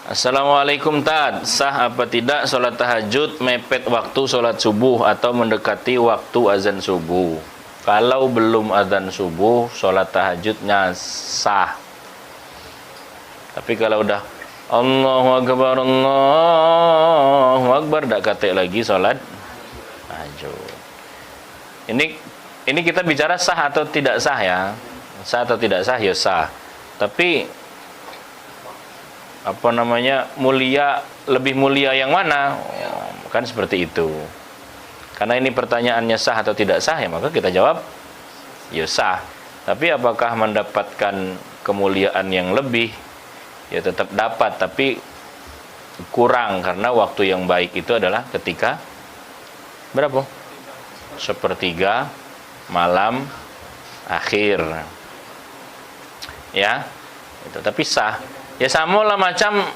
Assalamualaikum Tad, sah apa tidak sholat tahajud mepet waktu sholat subuh atau mendekati waktu azan subuh? Kalau belum azan subuh, sholat tahajudnya sah. Tapi kalau udah Allahu Akbar, tak kata lagi sholat tahajud. Ini kita bicara sah atau tidak sah ya? Sah atau tidak sah? Ya sah. Tapi mulia, lebih mulia yang mana? Kan seperti itu. Karena ini pertanyaannya sah atau tidak sah ya, maka kita jawab ya sah. Tapi apakah mendapatkan kemuliaan yang lebih? Ya tetap dapat, tapi kurang, karena waktu yang baik itu adalah ketika berapa? Sepertiga malam akhir. Ya. Itu tapi sah. Ya sama lah macam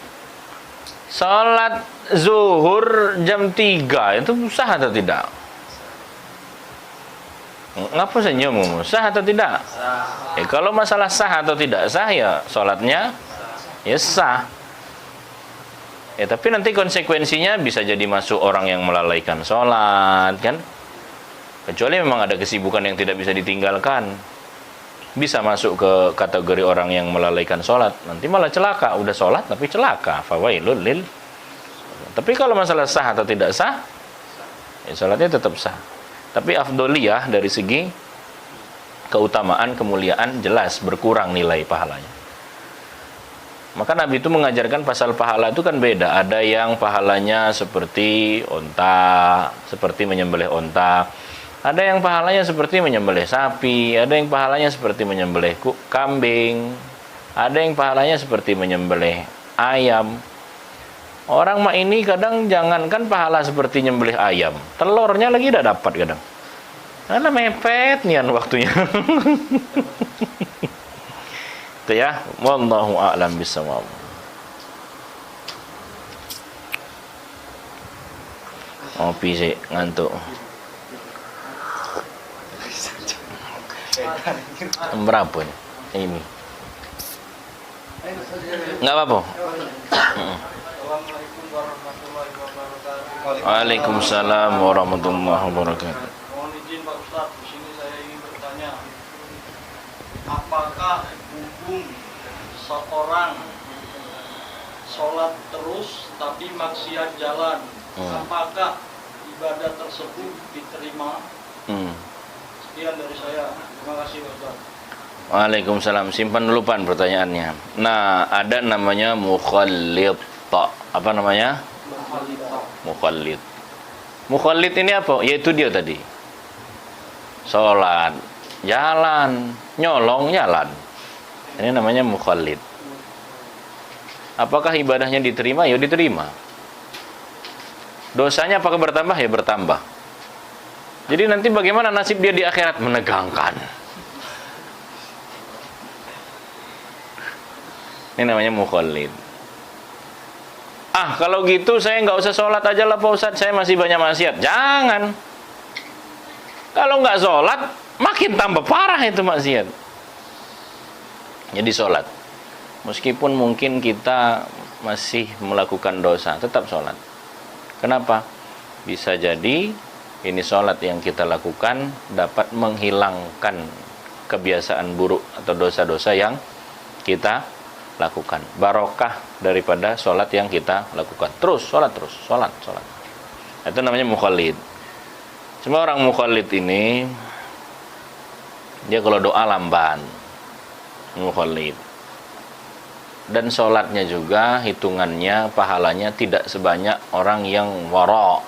sholat zuhur jam 3 itu sah atau tidak? Ngapa senyum? Sah atau tidak? Sah. Kalau masalah sah atau tidak sah ya sholatnya ya sah. Tapi nanti konsekuensinya bisa jadi masuk orang yang melalaikan sholat kan? Kecuali memang ada kesibukan yang tidak bisa ditinggalkan. Bisa masuk ke kategori orang yang melalaikan sholat, nanti malah celaka. Udah sholat tapi celaka, fawailul lil. Tapi kalau masalah sah atau tidak sah, ya sholatnya tetap sah. Tapi afdoliyah dari segi keutamaan, kemuliaan jelas berkurang nilai pahalanya. Maka Nabi itu mengajarkan pasal pahala itu kan beda. Ada yang pahalanya seperti onta, seperti menyembelih onta. Ada yang pahalanya seperti menyembelih sapi, ada yang pahalanya seperti menyembelih kambing, ada yang pahalanya seperti menyembelih ayam. Orang mah ini kadang jangankan pahala seperti menyembelih ayam, telurnya lagi udah dapat kadang. Karena mepet nian waktunya. Itu ya, wallahu a'lam bishawab. Ngopi sih, ngantuk. Berapa ini? Enggak apa-apa. Waalaikumsalam warahmatullahi wabarakatuh. Mohon izin Pak Ustadz, di sini saya ingin bertanya, apakah hukum seorang sholat terus tapi maksiat jalan, apakah ibadah tersebut diterima? Sekian dari saya. Terima kasih Pak Ustadz. Waalaikumsalam. Simpan dulu Pan pertanyaannya. Nah, ada namanya mukhallid. Apa namanya? Mukhallid. Mukhallid ini apa? Yaitu dia tadi. Sholat, jalan, nyolong, jalan. Ini namanya mukhallid. Apakah ibadahnya diterima? Ya diterima. Dosanya apakah bertambah? Ya bertambah. Jadi nanti bagaimana nasib dia di akhirat? Menegangkan. Ini namanya mukhallid. Kalau gitu saya nggak usah sholat aja lah Pak Ustadz, saya masih banyak maksiat. Jangan. Kalau nggak sholat, makin tambah parah itu maksiat. Jadi sholat. Meskipun mungkin kita masih melakukan dosa, tetap sholat. Kenapa? Bisa jadi ini sholat yang kita lakukan dapat menghilangkan kebiasaan buruk atau dosa-dosa yang kita lakukan. Barokah daripada sholat yang kita lakukan. Terus, sholat. Itu namanya mukhallid. Cuma orang mukhallid ini, dia kalau doa lamban. Mukhallid. Dan sholatnya juga, hitungannya, pahalanya tidak sebanyak orang yang wara'.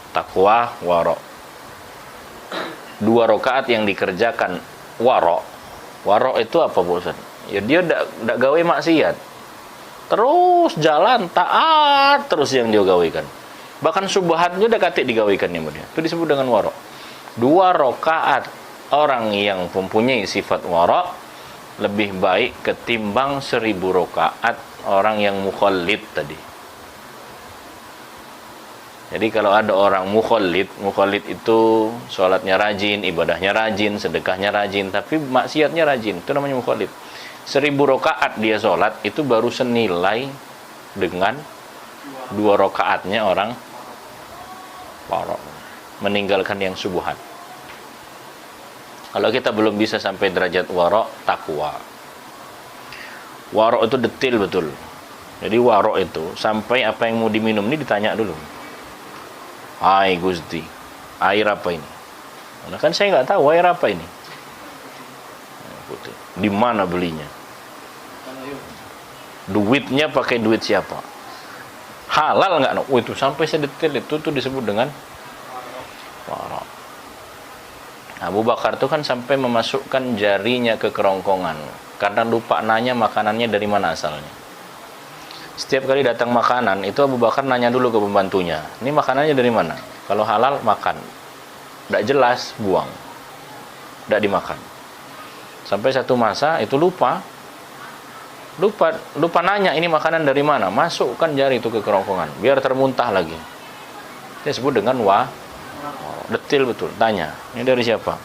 Takwa waro. 2 rakaat yang dikerjakan waro. Waro itu apa Bu Ustaz? Ya dia ndak gawe maksiat. Terus jalan taat terus yang dia gawekan. Bahkan subhatnya udah kate digawekan ya dia. Itu disebut dengan waro. 2 rakaat orang yang mempunyai sifat waro lebih baik ketimbang 1000 rakaat orang yang mukhallid tadi. Jadi kalau ada orang mukhallid itu sholatnya rajin, ibadahnya rajin, sedekahnya rajin, tapi maksiatnya rajin, itu namanya mukhallid. 1000 rakaat dia sholat itu baru senilai dengan 2 rakaatnya orang waro, meninggalkan yang subuhat. Kalau kita belum bisa sampai derajat waro, takwa. Waro itu detail betul. Jadi waro itu sampai apa yang mau diminum ini ditanya dulu. Hai Gusti, air apa ini? Nah, kan saya nggak tahu air apa ini. Di mana belinya? Duitnya pakai duit siapa? Halal nggak? Oh, itu sampai sedetail itu tuh disebut dengan wara. Abu Bakar tuh kan sampai memasukkan jarinya ke kerongkongan karena lupa nanya makanannya dari mana asalnya. Setiap kali datang makanan, itu Abu Bakar nanya dulu ke pembantunya, ini makanannya dari mana? Kalau halal, makan. Tidak jelas, buang. Tidak dimakan. Sampai satu masa, itu lupa nanya, ini makanan dari mana? Masukkan jari itu ke kerongkongan, biar termuntah lagi. Ini disebut dengan detil betul. Tanya, ini dari siapa?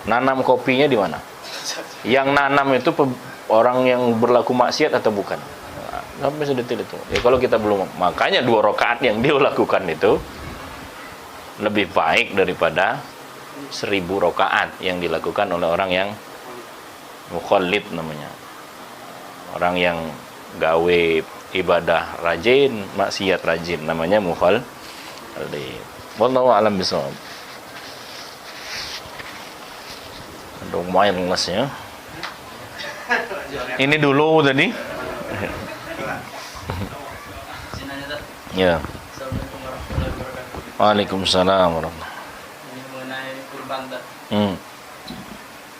Nanam kopinya di mana? Yang nanam itu orang yang berlaku maksiat atau bukan? Sampai sedetil itu. Ya kalau kita belum, makanya 2 rakaat yang dia lakukan itu lebih baik daripada 1000 rakaat yang dilakukan oleh orang yang mukhallid namanya. Orang yang gawe ibadah rajin, maksiat rajin, namanya mukhallid. Wallahu a'lam bishawab. Ada lumayan ngelasnya. Ini dulu tadi. Ya. Assalamualaikum warahmatullahi wabarakatuh. Waalaikumsalam warahmatullahi. Ini mengenai kurban tadi.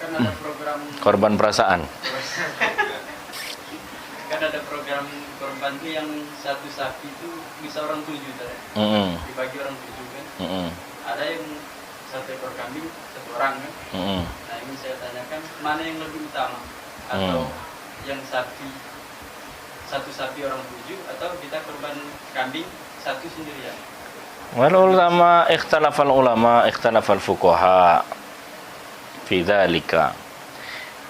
Kan ada program Korban perasaan. kan ada program kurban itu yang satu sapi itu bisa orang 7 tadi. Dibagi orang 7 kan. Ada yang 1 ekor kambing 1 orang kan. Nah ini saya tanyakan mana yang lebih utama, atau yang satu sapi orang 7 atau kita kurban kambing 1 sendirian? Wal ulama ikhtalafal fuqaha fi dzalika.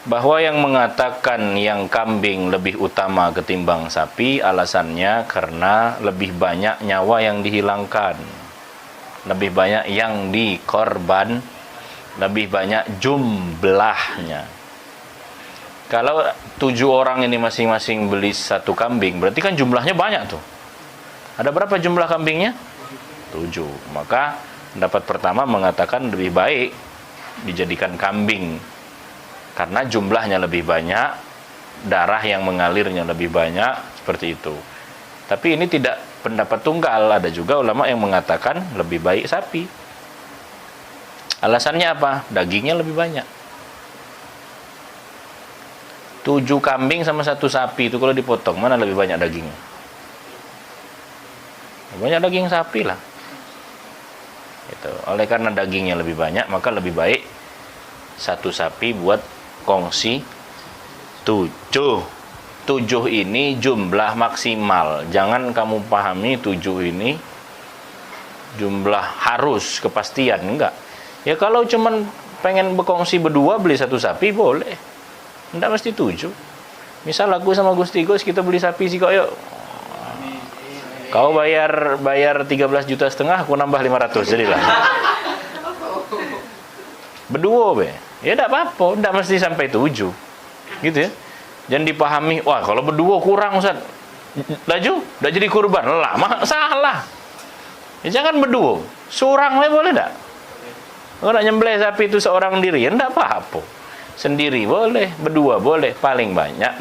Bahwa yang mengatakan yang kambing lebih utama ketimbang sapi, alasannya karena lebih banyak nyawa yang dihilangkan, lebih banyak yang dikorban, lebih banyak jumlahnya. Kalau 7 orang ini masing-masing beli 1 kambing, berarti kan jumlahnya banyak tuh. Ada berapa jumlah kambingnya? 7. Maka pendapat pertama mengatakan lebih baik dijadikan kambing karena jumlahnya lebih banyak, darah yang mengalirnya lebih banyak, seperti itu. Tapi ini tidak pendapat tunggal, ada juga ulama yang mengatakan lebih baik sapi. Alasannya apa? Dagingnya lebih banyak. 7 kambing sama 1 sapi itu kalau dipotong, mana lebih banyak dagingnya? Banyak daging sapi lah. Itu. Oleh karena dagingnya lebih banyak, maka lebih baik 1 sapi buat kongsi 7. 7 ini jumlah maksimal. Jangan kamu pahami 7 ini jumlah harus kepastian, enggak. Ya kalau cuman pengen berkongsi berdua beli 1 sapi boleh. Enggak mesti 7. Misal aku sama Gusti Gus kita beli sapi sih kok, yuk. Kau bayar 13,5 juta, aku nambah 500 jadilah. Berdua be. Ya enggak apa-apa, enggak mesti sampai 7. Gitu ya. Jangan dipahami, wah kalau berdua kurang Ustaz. Laju, enggak jadi kurban. Lah, salah. Ya jangan berdua. Seorang boleh enggak? Kalau nak nyembelih sapi itu seorang diri, ya enggak apa-apa. Sendiri boleh, berdua boleh, paling banyak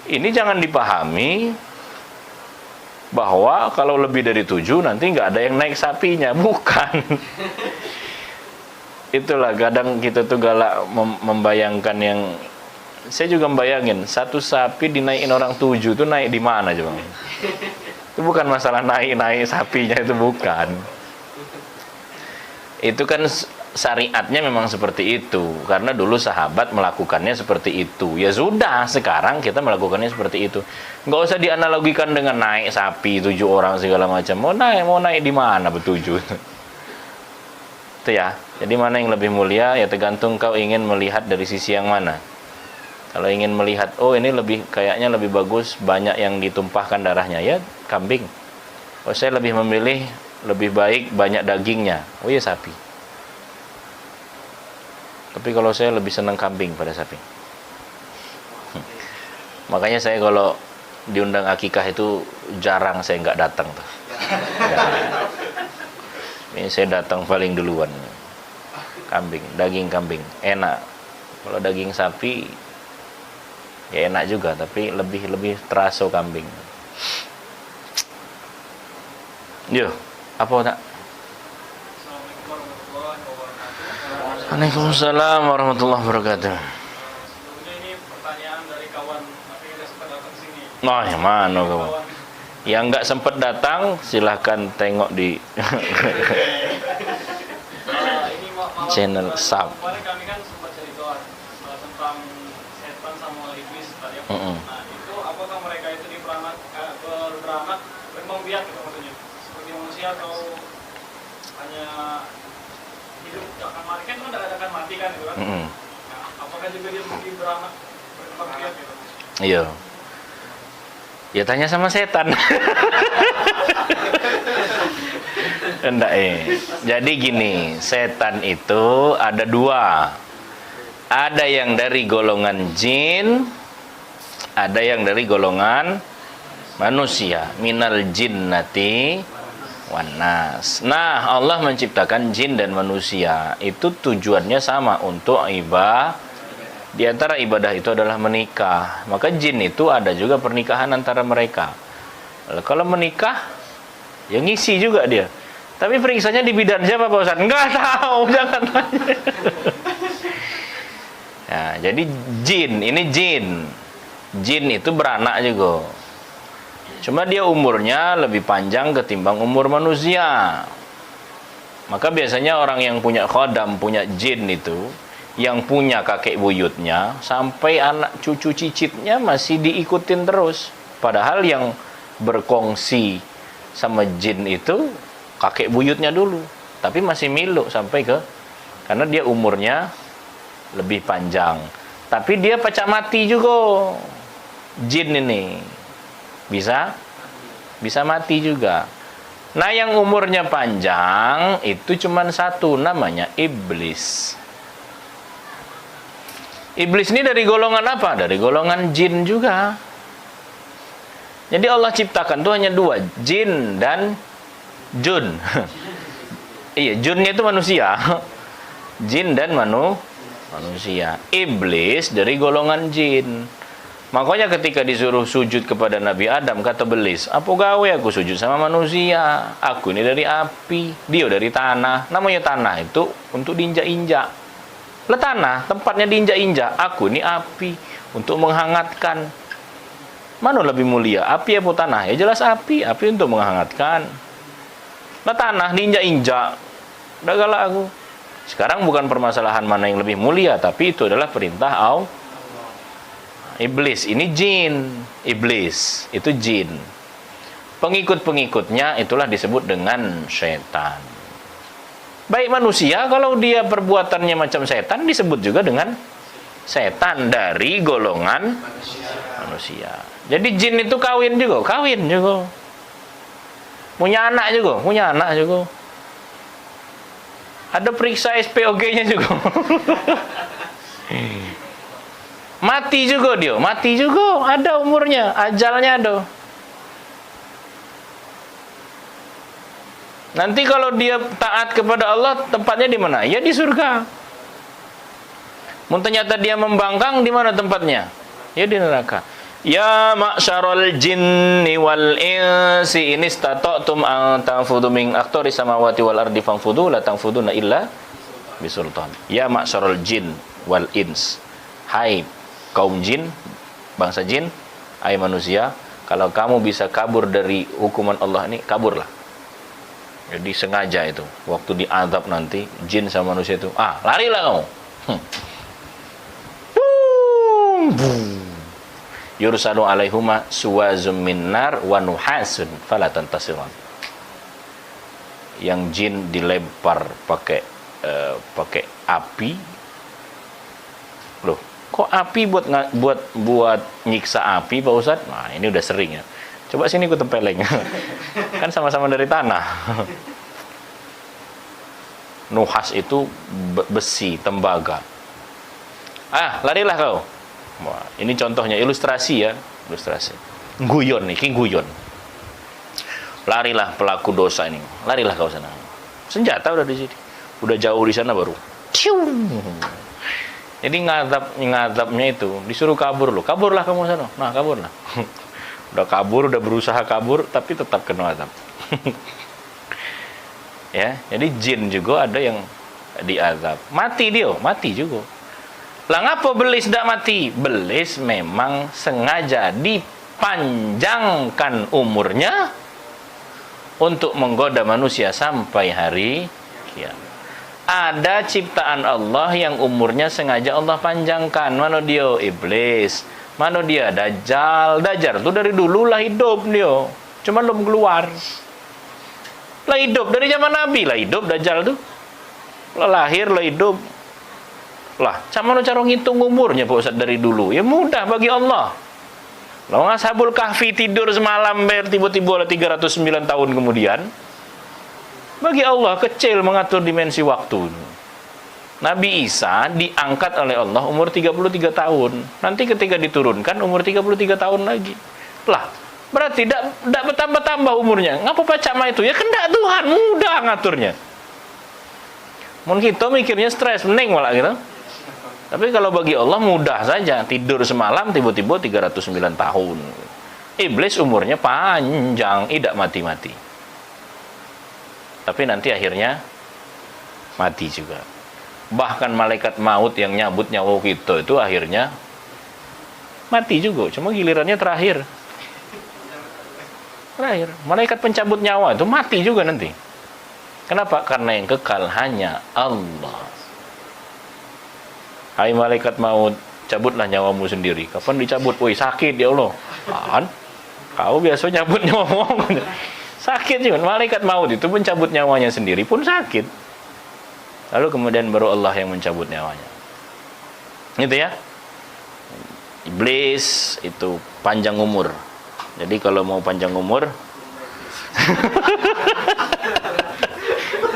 Ini jangan dipahami bahwa kalau lebih dari 7 nanti nggak ada yang naik sapinya, bukan. Itulah kadang kita tuh galak membayangkan yang, saya juga membayangin 1 sapi dinaikin orang 7 itu naik di mana coba? Itu bukan masalah naik sapinya, itu bukan. Itu kan syariatnya memang seperti itu, karena dulu sahabat melakukannya seperti itu. Ya sudah, sekarang kita melakukannya seperti itu. Nggak usah dianalogikan dengan naik sapi 7 orang segala macam. Mau naik di mana bertujuh? Itu ya. Jadi mana yang lebih mulia ya tergantung kau ingin melihat dari sisi yang mana. Kalau ingin melihat, oh ini kayaknya lebih bagus, banyak yang ditumpahkan darahnya, ya kambing. Oh saya lebih memilih lebih baik banyak dagingnya. Oh ya sapi. Tapi kalau saya lebih senang kambing pada sapi. Makanya saya kalau diundang akikah itu jarang saya nggak datang tuh. Ini saya datang paling duluan. Kambing, daging kambing, enak. Kalau daging sapi ya enak juga, tapi lebih terasa kambing. Yo, apa tak? Waalaikumsalam warahmatullahi wabarakatuh. Sebelumnya ini pertanyaan dari kawan, tapi nggak sempat datang sini. Nah, yang mana kawan? Yang nggak sempat datang, silahkan tengok di channel sub. Kemarin kami kan sempat cerita tentang setan sama iblis tadi. Nah, itu apakah mereka itu beranak memang biak gitu maksudnya? Seperti manusia atau hanya hidup akan mati kan akan mati kan gitu kan? Nah, apakah juga dia mungkin beranak berkembang biak gitu? Iya. Ya tanya sama setan. Enggak Jadi gini, setan itu ada 2. Ada yang dari golongan jin, ada yang dari golongan manusia. Minal jinnati wan nas. Nah, Allah menciptakan jin dan manusia. Itu tujuannya sama, untuk ibadah. Di antara ibadah itu adalah menikah. Maka jin itu ada juga pernikahan antara mereka. Kalau menikah, ya ngisi juga dia. Tapi periksanya di bidan siapa Pak Ustaz? Enggak tahu, jangan tanya. Nah, jadi jin, ini jin. Jin itu beranak juga. Cuma dia umurnya lebih panjang ketimbang umur manusia. Maka biasanya orang yang punya khodam, punya jin itu, yang punya kakek buyutnya, sampai anak cucu cicitnya masih diikutin terus. Padahal yang berkongsi sama jin itu kakek buyutnya dulu, tapi masih milu sampai karena dia umurnya lebih panjang. Tapi dia pacak mati juga. Jin ini bisa mati juga. Nah, yang umurnya panjang itu cuman satu, namanya iblis. Iblis ini dari golongan apa? Dari golongan jin juga. Jadi Allah ciptakan tuh hanya 2, jin dan jun. Iya, junnya itu manusia. Jin dan manusia. Iblis dari golongan jin. Makanya ketika disuruh sujud kepada Nabi Adam, kata Iblis, apa gawe aku sujud sama manusia? Aku ini dari api, dia dari tanah. Namanya tanah itu untuk diinjak-injak. Tanah, tempatnya diinjak-injak. Aku ini api, untuk menghangatkan. Mana lebih mulia, api atau tanah? Ya jelas api untuk menghangatkan. Tanah diinjak-injak. Udah galak aku. Sekarang bukan permasalahan mana yang lebih mulia, tapi itu adalah perintah Allah. Iblis ini jin. Iblis itu jin. Pengikut-pengikutnya itulah disebut dengan setan. Baik manusia, kalau dia perbuatannya macam setan, disebut juga dengan setan dari golongan manusia. Jadi jin itu kawin juga. Punya anak juga. Ada periksa SPOG-nya juga. Mati juga, ada umurnya, ajalnya ada. Nanti kalau dia taat kepada Allah, tempatnya di mana? Ya di surga. Mun ternyata dia membangkang, di mana tempatnya? Ya di neraka. Ya ma'syarul jinni wal insi in istata'tum an tanfudhu min aqtaris samawati wal ardi fanfudhu la tanfuduna illa bisultan. Ya ma'syarul jin wal ins. Hai kaum jin, bangsa jin, hai manusia, kalau kamu bisa kabur dari hukuman Allah ini, kaburlah. Jadi sengaja itu, waktu diazab nanti jin sama manusia itu, larilah kamu. Yursadu alaihuma suwazum min nar wa nuhasun fala tantasiran. Yang jin dilempar pakai api. Loh, kok api buat nyiksa api, Pak Ustadz? Nah, ini udah sering ya. Coba sini ku tempeleng. Kan sama-sama dari tanah. Nuhas itu besi, tembaga. Larilah kau. Wah, ini contohnya ilustrasi ya, ilustrasi. Guyon nih, guyon. Larilah pelaku dosa ini. Larilah kau sana. Senjata udah di sini. Udah jauh di sana baru. Jadi ngadapnya itu disuruh kabur loh. Kaburlah kamu sana. Nah, kaburlah. Udah kabur, udah berusaha kabur, tapi tetap kena azab. Ya, jadi jin juga ada yang diazab. Mati dia, mati juga. Lah ngapa belis tidak mati? Belis memang sengaja dipanjangkan umurnya untuk menggoda manusia sampai hari kiamat. Ada ciptaan Allah yang umurnya sengaja Allah panjangkan. Mana dia? Iblis. Mana dia? Dajjal. Dajjal tuh dari dulu lah hidup dia. Cuma belum keluar. Lah hidup dari zaman Nabi lah hidup Dajjal tuh. Lah lahir lah hidup. Lah, sama cara ngitung umurnya Pak Ustaz dari dulu. Ya mudah bagi Allah. Lah Ashabul Kahfi tidur semalam tiba-tiba 309 tahun kemudian. Bagi Allah kecil mengatur dimensi waktu. Nabi Isa diangkat oleh Allah umur 33 tahun. Nanti ketika diturunkan umur 33 tahun lagi. Lah, berarti tidak bertambah-tambah umurnya. Ngapa pacama itu? Ya kendak Tuhan, mudah ngaturnya. Mungkin kita mikirnya stres, mending malah gitu. Tapi kalau bagi Allah mudah saja. Tidur semalam tiba-tiba 309 tahun. Iblis umurnya panjang, tidak mati-mati. Tapi nanti akhirnya mati juga. Bahkan malaikat maut yang nyabut nyawa kita itu akhirnya mati juga. Cuma gilirannya terakhir. Malaikat pencabut nyawa itu mati juga nanti. Kenapa? Karena yang kekal hanya Allah. Hai malaikat maut, cabutlah nyawamu sendiri. Kapan dicabut? Woi, sakit ya Allah. Kan? Kau biasa nyabut nyawamu. Sakit juga. Malaikat maut itu mencabut nyawanya sendiri pun sakit. Lalu kemudian baru Allah yang mencabut nyawanya. Gitu ya. Iblis itu panjang umur. Jadi kalau mau panjang umur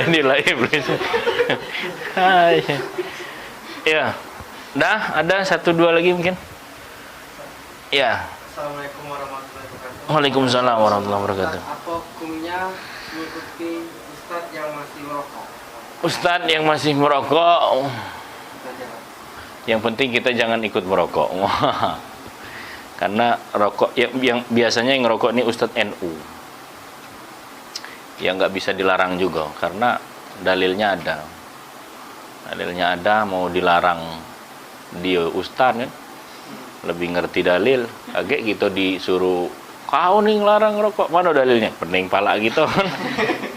inilah iblis. Ya. Dah, ada 1-2 lagi mungkin. Ya. Assalamualaikum warahmatullahi wabarakatuh. Waalaikumsalam warahmatullahi wabarakatuh. Apa hukumnya mengikuti ustadz yang masih merokok? Ustadz yang masih merokok, yang penting kita jangan ikut merokok. Karena rokok yang biasanya yang ngerokok ini Ustadz NU. Ya nggak bisa dilarang juga karena dalilnya ada. Dalilnya ada, mau dilarang dia Ustadz kan lebih ngerti dalil. Agak gitu disuruh kau nih ngelarang rokok, mana dalilnya? Pening pala gitu kan.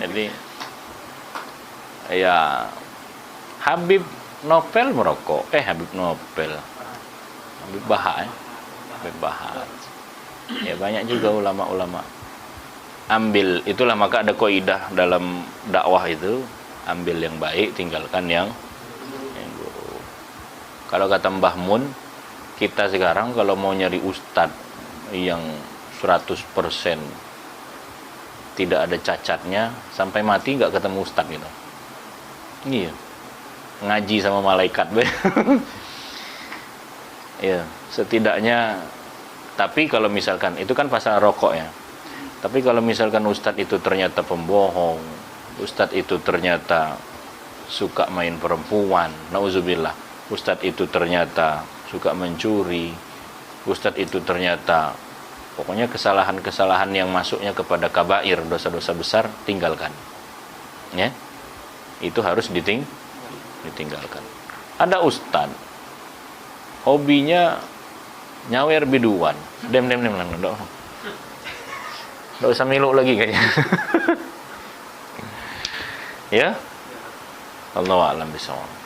Jadi ya Habib Nopel merokok. Habib Bahak Habib Bahak. Ya banyak juga ulama-ulama. Ambil, itulah maka ada kaidah dalam dakwah itu, ambil yang baik, tinggalkan yang buruk. Kalau kata Mbah Mun, kita sekarang kalau mau nyari ustadz yang 100% tidak ada cacatnya, sampai mati nggak ketemu ustadz gitu. Iya, ngaji sama malaikat be. Ya, setidaknya. Tapi kalau misalkan itu kan pasal rokok ya. Tapi kalau misalkan ustadz itu ternyata pembohong, ustadz itu ternyata suka main perempuan, nauzubillah, ustadz itu ternyata suka mencuri, ustadz itu ternyata pokoknya kesalahan-kesalahan yang masuknya kepada kabair, dosa-dosa besar, tinggalkan. Ya. Itu harus ditinggalkan. Ada ustadz hobinya nyawer biduan. Dem. Nggak usah milu lagi kayaknya. Ya? Allahu a'lam bishawab.